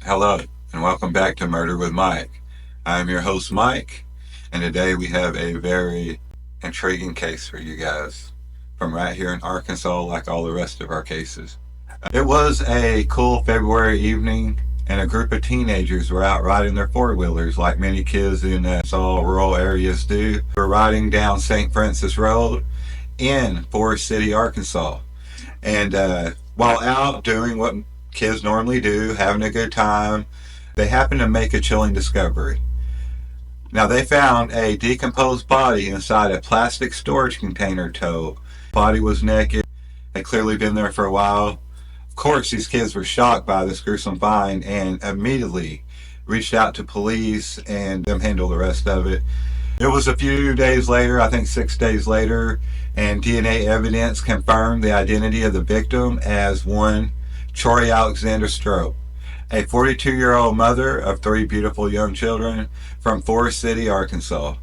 Hello, and welcome back to Murder with Mike. I'm your host, Mike, and today we have a very intriguing case for you guys from right here in Arkansas, like all the rest of our cases. It was a cool February evening, and a group of teenagers were out riding their four-wheelers like many kids in all rural areas do. We're riding down St. Francis Road in Forest City, Arkansas. And while out doing what kids normally do, having a good time, they happened to make a chilling discovery. Now, they found a decomposed body inside a plastic storage container tote. Body was naked, had clearly been there for a while. Of course, these kids were shocked by this gruesome find and immediately reached out to police and them handled the rest of it. It was a few days later, I think 6 days later, and DNA evidence confirmed the identity of the victim as one Troy Alexandra Strope, a 42-year-old mother of 3 beautiful young children from Forest City, Arkansas.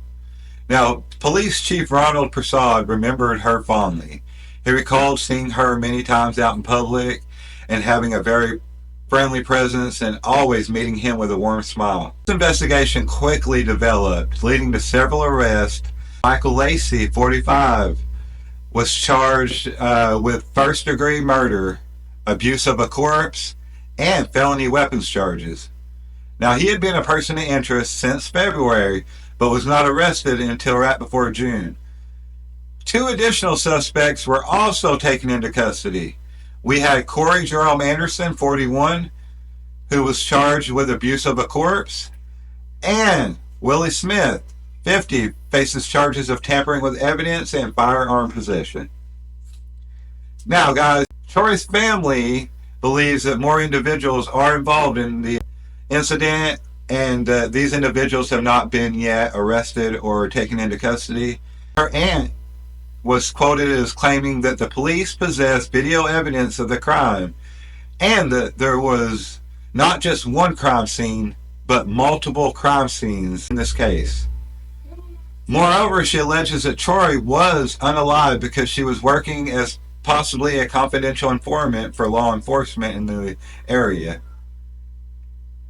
Now, Police Chief Ronald Prasad remembered her fondly. He recalled seeing her many times out in public and having a very friendly presence and always meeting him with a warm smile. This investigation quickly developed, leading to several arrests. Michael Lacey, 45, was charged with first-degree murder, abuse of a corpse, and felony weapons charges. Now, he had been a person of interest since February, but was not arrested until right before June. 2 additional suspects were also taken into custody. We had Corey Jerome Anderson, 41, who was charged with abuse of a corpse, and Willie Smith, 50, faces charges of tampering with evidence and firearm possession. Now, guys, Troy's family believes that more individuals are involved in the incident, and these individuals have not been yet arrested or taken into custody. Her aunt was quoted as claiming that the police possessed video evidence of the crime and that there was not just one crime scene, but multiple crime scenes in this case. Moreover, she alleges that Troy was unalive because she was working as possibly a confidential informant for law enforcement in the area.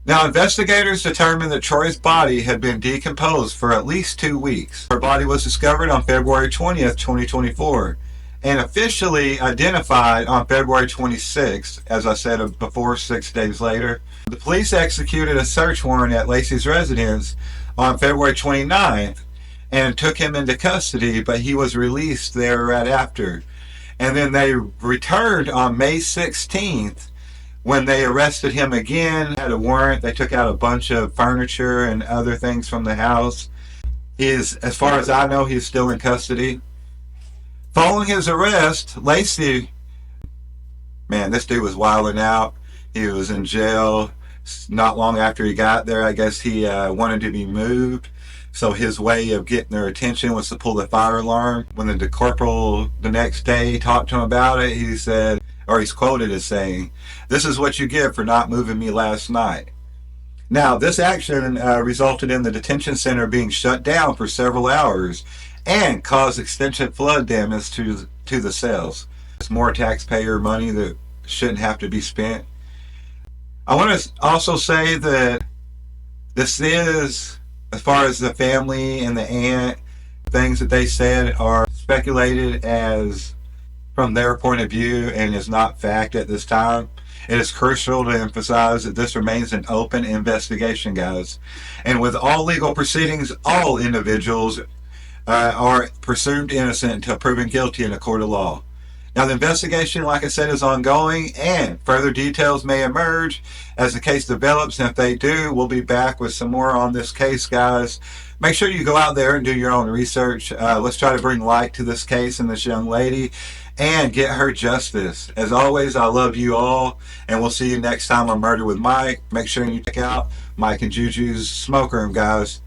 Now, investigators determined that Troy's body had been decomposed for at least 2 weeks. Her body was discovered on February 20th, 2024, and officially identified on February 26th, as I said before, 6 days later. The police executed a search warrant at Lacey's residence on February 29th and took him into custody, but he was released there right after. And then they returned on May 16th when they arrested him again, had a warrant. They took out a bunch of furniture and other things from the house. As far as I know, he's still in custody. Following his arrest, Lacey, man, this dude was wilding out. He was in jail not long after he got there. I guess he wanted to be moved. So his way of getting their attention was to pull the fire alarm. When the corporal the next day talked to him about it, he said, or he's quoted as saying, "This is what you get for not moving me last night." Now, this action resulted in the detention center being shut down for several hours and caused extensive flood damage to the cells. It's more taxpayer money that shouldn't have to be spent. I want to also say that this is, as far as the family and the aunt, things that they said are speculated as from their point of view and is not fact at this time. It is crucial to emphasize that this remains an open investigation, guys. And with all legal proceedings, all individuals are presumed innocent until proven guilty in a court of law. Now, the investigation, like I said, is ongoing, and further details may emerge as the case develops. And if they do, we'll be back with some more on this case, guys. Make sure you go out there and do your own research. Let's try to bring light to this case and this young lady and get her justice. As always, I love you all, and we'll see you next time on Murder with Mike. Make sure you check out Mike and Juju's Smoke Room, guys.